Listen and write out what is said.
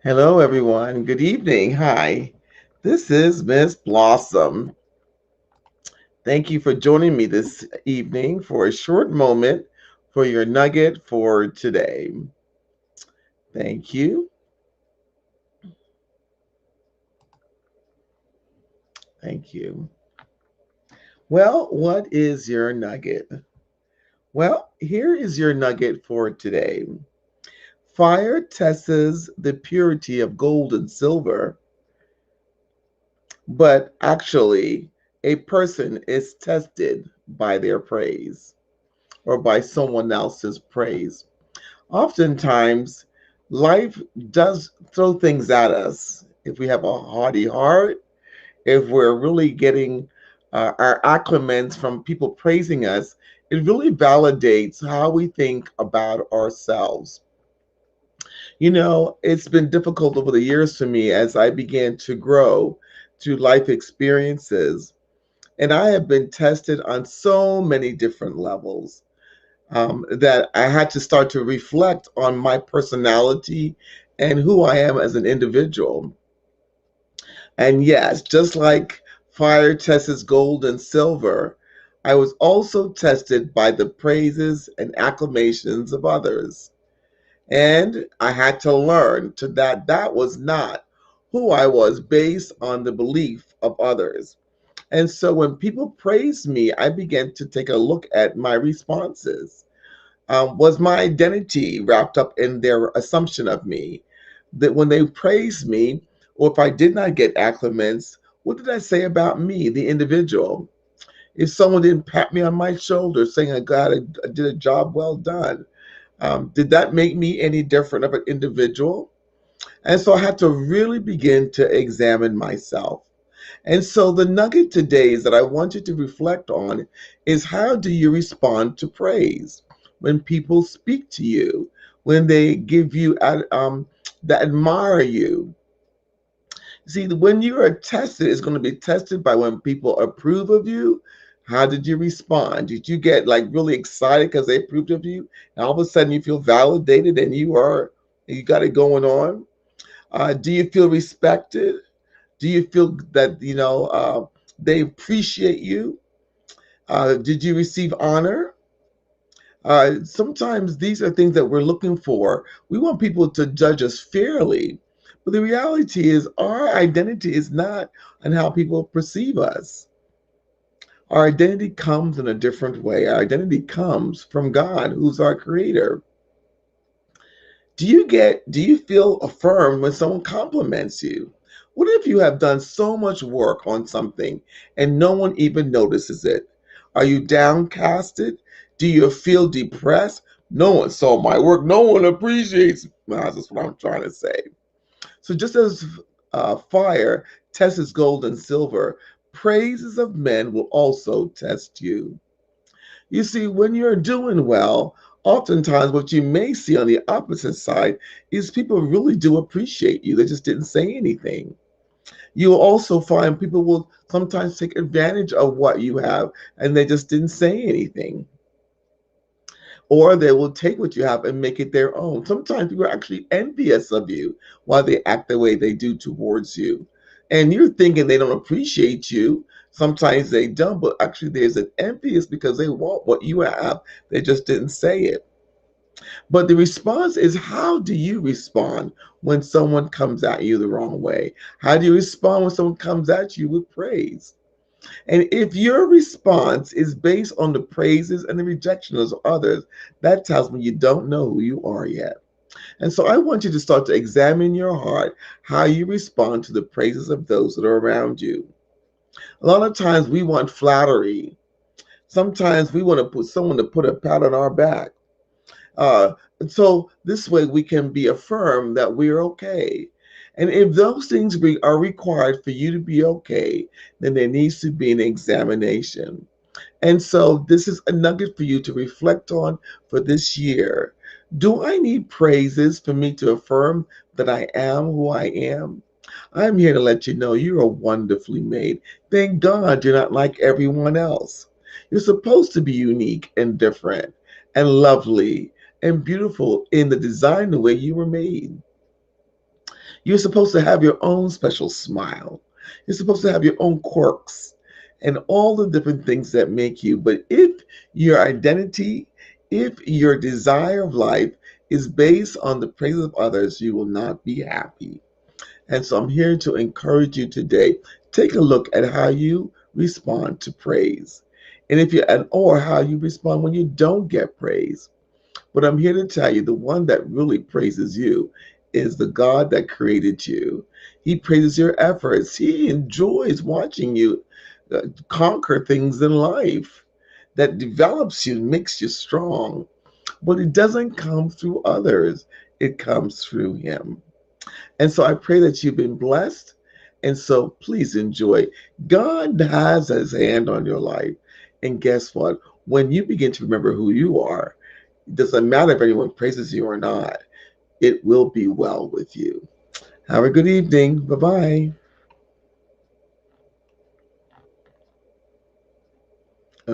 Hello, everyone. Good evening. Hi. This is Miss Blossom. Thank you for joining me this evening for a short moment for your nugget for today. Thank you. Thank you. Well, what is your nugget? Well, here is your nugget for today. Fire tests the purity of gold and silver, but actually, a person is tested by their praise or by someone else's praise. Oftentimes, life does throw things at us. If we have a hearty heart, if we're really getting our acclamants from people praising us, it really validates how we think about ourselves. You know, it's been difficult over the years for me as I began to grow through life experiences. And I have been tested on so many different levels that I had to start to reflect on my personality and who I am as an individual. And yes, just like fire tests gold and silver, I was also tested by the praises and acclamations of others. And I had to learn to that was not who I was based on the belief of others. And so when people praised me, I began to take a look at my responses. Was my identity wrapped up in their assumption of me? That when they praised me, or if I did not get acclamants, what did I say about me, the individual? If someone didn't pat me on my shoulder saying I did a job well done, did that make me any different of an individual? And so I had to really begin to examine myself. And so the nugget today is that I want you to reflect on is how do you respond to praise when people speak to you, when they give you that admire you. See, when you are tested, it's going to be tested by when people approve of you. How did you respond? Did you get like really excited because they approved of you? And all of a sudden you feel validated and you got it going on? Do you feel respected? Do you feel that they appreciate you? Did you receive honor? Sometimes these are things that we're looking for. We want people to judge us fairly, but the reality is our identity is not on how people perceive us. Our identity comes in a different way. Our identity comes from God, who's our creator. Do you feel affirmed when someone compliments you? What if you have done so much work on something and no one even notices it? Are you downcasted? Do you feel depressed? No one saw my work. No one appreciates. Well, that's what I'm trying to say. So just as fire tests gold and silver, praises of men will also test you. You see, when you're doing well, oftentimes what you may see on the opposite side is people really do appreciate you. They just didn't say anything. You'll also find people will sometimes take advantage of what you have and they just didn't say anything. Or they will take what you have and make it their own. Sometimes people are actually envious of you while they act the way they do towards you. And you're thinking they don't appreciate you. Sometimes they don't, but actually there's an envious because they want what you have. They just didn't say it. But the response is how do you respond when someone comes at you the wrong way? How do you respond when someone comes at you with praise? And if your response is based on the praises and the rejection of others, that tells me you don't know who you are yet. And so I want you to start to examine your heart, how you respond to the praises of those that are around you. A lot of times we want flattery. Sometimes we want to put someone to put a pat on our back. And so this way we can be affirmed that we're okay. And if those things are required for you to be okay, then there needs to be an examination. And so this is a nugget for you to reflect on for this year. Do I need praises for me to affirm that I am who I am? I'm here to let you know you are wonderfully made. Thank God you're not like everyone else. You're supposed to be unique and different and lovely and beautiful in the design the way you were made. You're supposed to have your own special smile. You're supposed to have your own quirks and all the different things that make you. But if your identity, if your desire of life is based on the praise of others, you will not be happy. And so I'm here to encourage you today. Take a look at how you respond to praise. And if you and or how you respond when you don't get praise. But I'm here to tell you the one that really praises you is the God that created you. He praises your efforts. He enjoys watching you conquer things in life that develops you, makes you strong. But it doesn't come through others, it comes through Him. And so I pray that you've been blessed. And so please enjoy. God has His hand on your life. And guess what? When you begin to remember who you are, it doesn't matter if anyone praises you or not, it will be well with you. Have a good evening. Bye bye.